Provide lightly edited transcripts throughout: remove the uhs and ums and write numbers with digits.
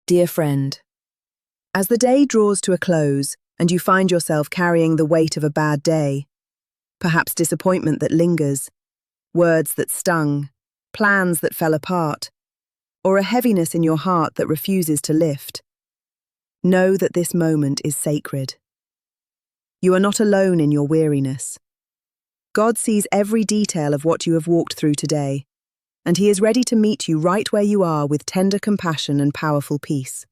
Dear friend, as the day draws to a close and you find yourself carrying the weight of a bad day, perhaps disappointment that lingers, words that stung, plans that fell apart, or a heaviness in your heart that refuses to lift, know that this moment is sacred. You are not alone in your weariness. God sees every detail of what you have walked through today, and He is ready to meet you right where you are with tender compassion and powerful peace.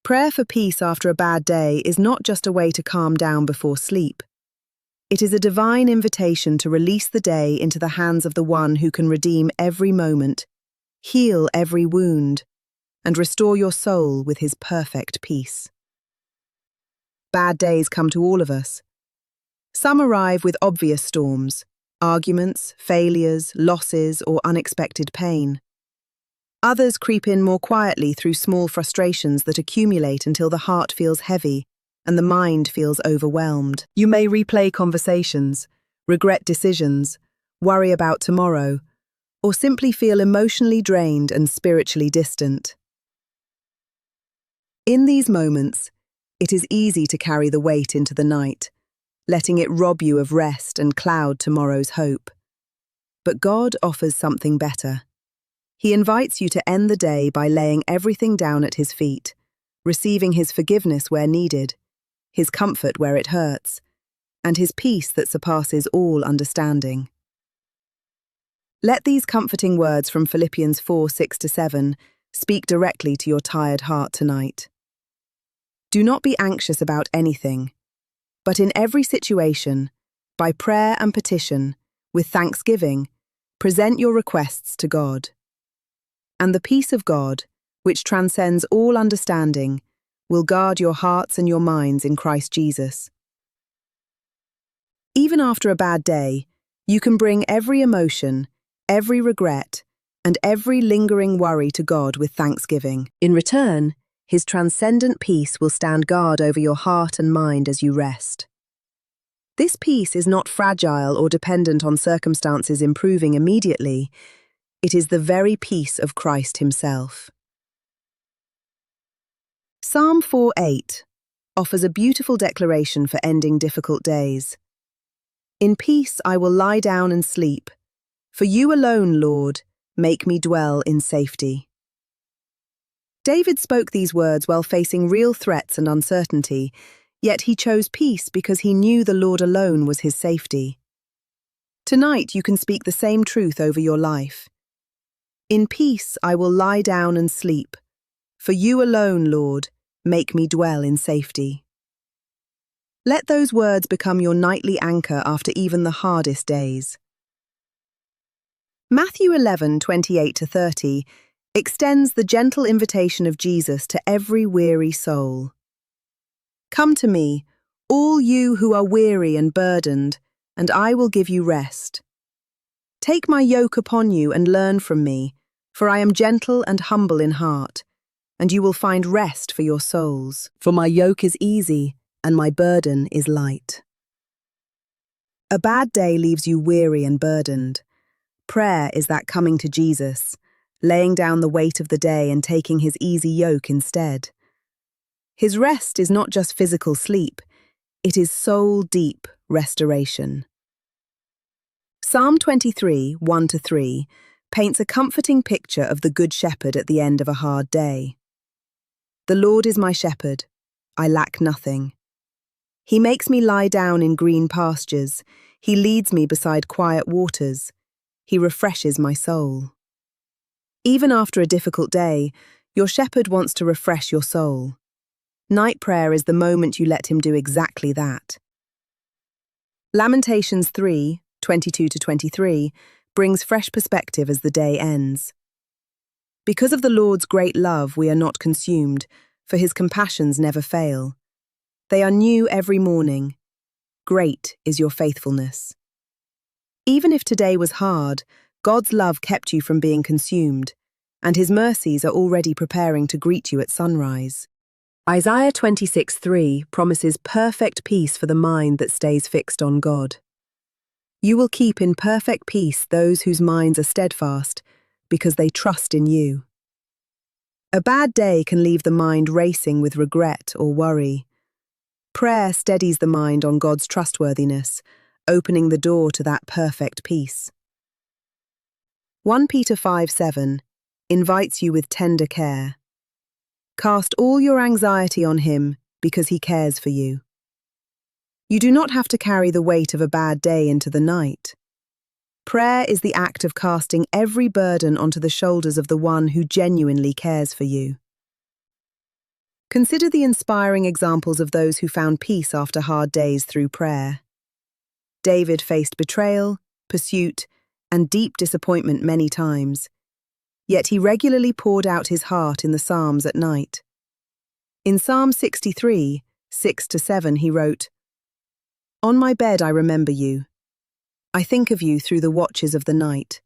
Prayer for peace after a bad day is not just a way to calm down before sleep. It is a divine invitation to release the day into the hands of the One who can redeem every moment, heal every wound, and restore your soul with His perfect peace. Bad days come to all of us. Some arrive with obvious storms, arguments, failures, losses, or unexpected pain. Others creep in more quietly through small frustrations that accumulate until the heart feels heavy and the mind feels overwhelmed. You may replay conversations, regret decisions, worry about tomorrow, or simply feel emotionally drained and spiritually distant. In these moments, it is easy to carry the weight into the night, letting it rob you of rest and cloud tomorrow's hope. But God offers something better. He invites you to end the day by laying everything down at His feet, receiving His forgiveness where needed, His comfort where it hurts, and His peace that surpasses all understanding. Let these comforting words from Philippians 4:6-7 speak directly to your tired heart tonight. Do not be anxious about anything, but in every situation, by prayer and petition, with thanksgiving, present your requests to God. And the peace of God, which transcends all understanding, will guard your hearts and your minds in Christ Jesus. Even after a bad day, you can bring every emotion, every regret, and every lingering worry to God with thanksgiving. In return, His transcendent peace will stand guard over your heart and mind as you rest. This peace is not fragile or dependent on circumstances improving immediately. It is the very peace of Christ Himself. Psalm 4:8 offers a beautiful declaration for ending difficult days. In peace I will lie down and sleep, for You alone, Lord, make me dwell in safety. David spoke these words while facing real threats and uncertainty, yet he chose peace because he knew the Lord alone was his safety. Tonight you can speak the same truth over your life. In peace I will lie down and sleep, for You alone, Lord, make me dwell in safety. Let those words become your nightly anchor after even the hardest days. Matthew 11:28-30 extends the gentle invitation of Jesus to every weary soul. Come to me, all you who are weary and burdened, and I will give you rest. Take my yoke upon you and learn from me, for I am gentle and humble in heart, and you will find rest for your souls. For my yoke is easy and my burden is light. A bad day leaves you weary and burdened. Prayer is that coming to Jesus, laying down the weight of the day and taking His easy yoke instead. His rest is not just physical sleep, it is soul-deep restoration. Psalm 23:1-3 paints a comforting picture of the Good Shepherd at the end of a hard day. The Lord is my shepherd, I lack nothing. He makes me lie down in green pastures, He leads me beside quiet waters, He refreshes my soul. Even after a difficult day, your shepherd wants to refresh your soul. Night prayer is the moment you let Him do exactly that. Lamentations 3:22-23 brings fresh perspective as the day ends. Because of the Lord's great love, we are not consumed, for His compassions never fail. They are new every morning. Great is your faithfulness. Even if today was hard, God's love kept you from being consumed, and His mercies are already preparing to greet you at sunrise. Isaiah 26:3 promises perfect peace for the mind that stays fixed on God. You will keep in perfect peace those whose minds are steadfast, because they trust in You. A bad day can leave the mind racing with regret or worry. Prayer steadies the mind on God's trustworthiness, opening the door to that perfect peace. 1 Peter 5:7 invites you with tender care. Cast all your anxiety on him because he cares for you. You do not have to carry the weight of a bad day into the night. Prayer is the act of casting every burden onto the shoulders of the one who genuinely cares for you. Consider the inspiring examples of those who found peace after hard days through prayer. David faced betrayal, pursuit, and deep disappointment many times, yet he regularly poured out his heart in the Psalms at night. In Psalm 63, 6-7 he wrote, "On my bed I remember you. I think of you through the watches of the night.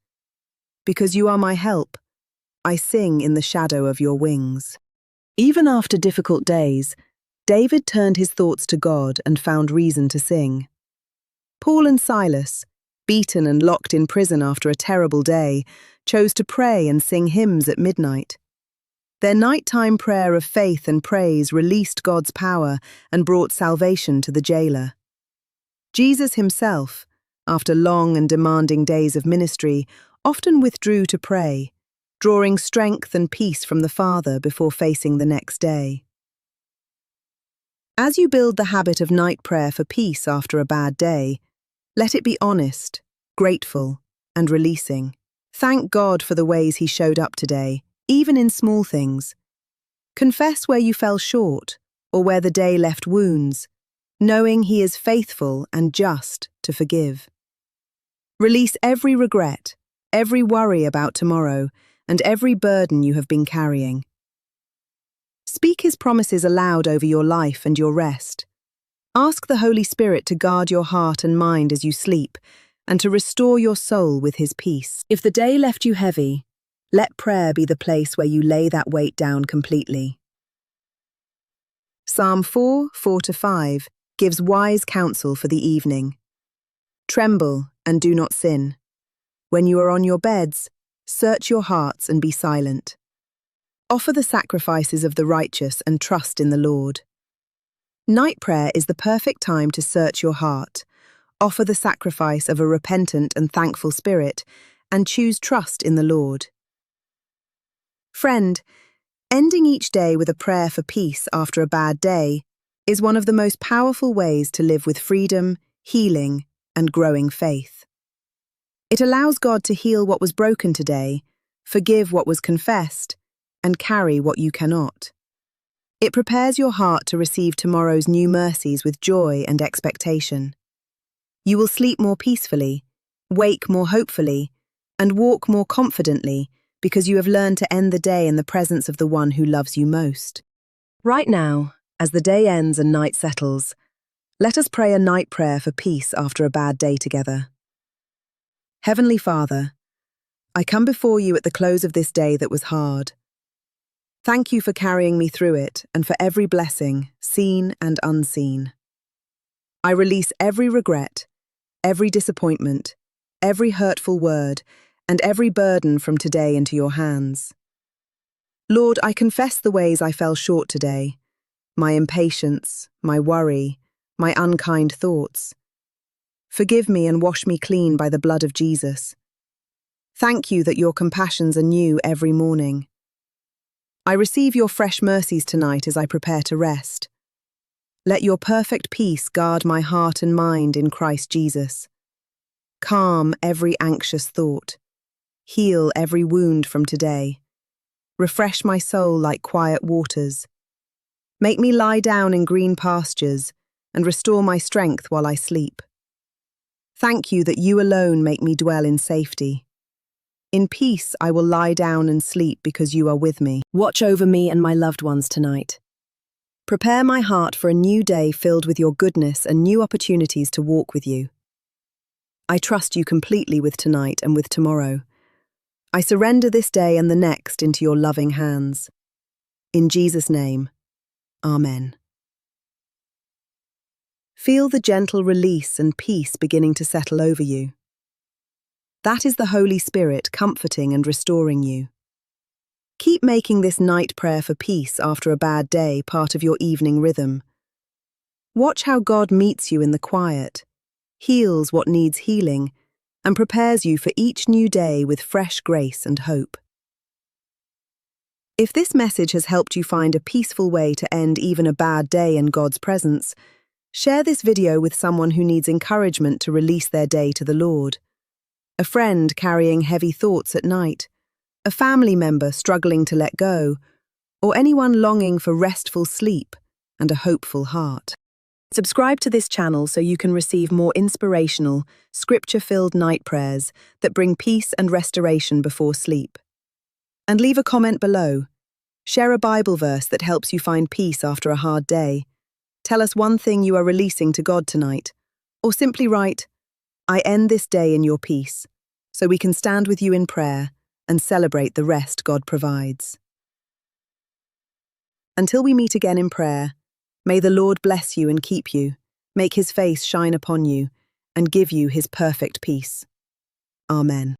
Because you are my help, I sing in the shadow of your wings." Even after difficult days, David turned his thoughts to God and found reason to sing. Paul and Silas, beaten and locked in prison after a terrible day, chose to pray and sing hymns at midnight. Their nighttime prayer of faith and praise released God's power and brought salvation to the jailer. Jesus himself, after long and demanding days of ministry, often withdrew to pray, drawing strength and peace from the Father before facing the next day. As you build the habit of night prayer for peace after a bad day, let it be honest, grateful, and releasing. Thank God for the ways He showed up today, even in small things. Confess where you fell short or where the day left wounds, knowing He is faithful and just to forgive. Release every regret, every worry about tomorrow, and every burden you have been carrying. Speak His promises aloud over your life and your rest. Ask the Holy Spirit to guard your heart and mind as you sleep, and to restore your soul with His peace. If the day left you heavy, let prayer be the place where you lay that weight down completely. Psalm 4, 4-5 gives wise counsel for the evening. Tremble and do not sin. When you are on your beds, search your hearts and be silent. Offer the sacrifices of the righteous and trust in the Lord. Night prayer is the perfect time to search your heart, offer the sacrifice of a repentant and thankful spirit, and choose trust in the Lord. Friend, ending each day with a prayer for peace after a bad day is one of the most powerful ways to live with freedom, healing, and growing faith. It allows God to heal what was broken today, forgive what was confessed, and carry what you cannot. It prepares your heart to receive tomorrow's new mercies with joy and expectation. You will sleep more peacefully, wake more hopefully, and walk more confidently because you have learned to end the day in the presence of the one who loves you most. Right now, as the day ends and night settles, let us pray a night prayer for peace after a bad day together. Heavenly Father, I come before you at the close of this day that was hard. Thank you for carrying me through it and for every blessing, seen and unseen. I release every regret, every disappointment, every hurtful word, and every burden from today into your hands. Lord, I confess the ways I fell short today, my impatience, my worry, my unkind thoughts. Forgive me and wash me clean by the blood of Jesus. Thank you that your compassions are new every morning. I receive your fresh mercies tonight as I prepare to rest. Let your perfect peace guard my heart and mind in Christ Jesus. Calm every anxious thought. Heal every wound from today. Refresh my soul like quiet waters. Make me lie down in green pastures and restore my strength while I sleep. Thank you that you alone make me dwell in safety. In peace I will lie down and sleep because you are with me. Watch over me and my loved ones tonight. Prepare my heart for a new day filled with your goodness and new opportunities to walk with you. I trust you completely with tonight and with tomorrow. I surrender this day and the next into your loving hands. In Jesus' name, Amen. Feel the gentle release and peace beginning to settle over you. That is the Holy Spirit comforting and restoring you. Keep making this night prayer for peace after a bad day part of your evening rhythm. Watch how God meets you in the quiet, heals what needs healing, and prepares you for each new day with fresh grace and hope. If this message has helped you find a peaceful way to end even a bad day in God's presence, share this video with someone who needs encouragement to release their day to the Lord. A friend carrying heavy thoughts at night, a family member struggling to let go, or anyone longing for restful sleep and a hopeful heart. Subscribe to this channel so you can receive more inspirational, scripture-filled night prayers that bring peace and restoration before sleep. And leave a comment below. Share a Bible verse that helps you find peace after a hard day. Tell us one thing you are releasing to God tonight. Or simply write, "I end this day in your peace," so we can stand with you in prayer and celebrate the rest God provides. Until we meet again in prayer, may the Lord bless you and keep you, make his face shine upon you, and give you his perfect peace. Amen.